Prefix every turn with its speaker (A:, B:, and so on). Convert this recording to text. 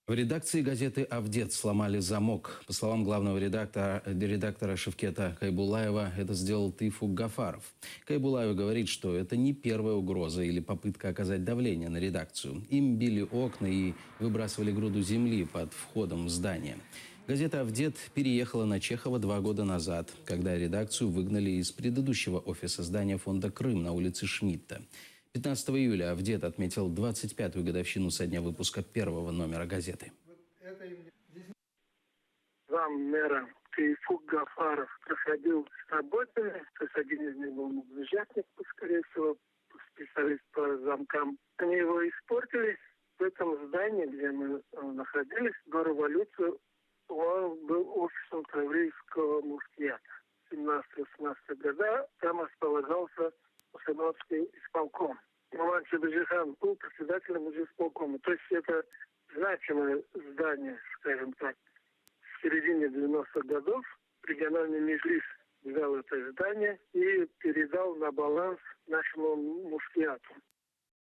A: В редакции газеты «Авдет» сломали замок. По словам главного редактора Шевкета Кайбулаева, это сделал Тыйфук Гафаров. Кайбулаев говорит, что это не первая угроза или попытка оказать давление на редакцию. Им били окна и выбрасывали груду земли под входом в здание. Газета «Авдет» переехала на Чехова 2 года назад, когда редакцию выгнали из предыдущего офиса здания фонда «Крым» на улице Шмидта. 15 июля «Авдет» отметил 25-ю годовщину со дня выпуска первого номера газеты.
B: Заммэра Тыйфук Гафаров проходил с работами, то есть один из них был муджатник, скорее всего, специалист по замкам. Они его испортили. В этом здании, где мы находились, до революции, он был офисом таврийского муфтията. В 17-18 года там располагался Мусульманский исполком. Мулан Чебежихан был председателем исполкома. То есть это значимое здание, скажем так. В середине 90-х годов региональный меджлис взял это здание и передал на баланс нашему муфтияту.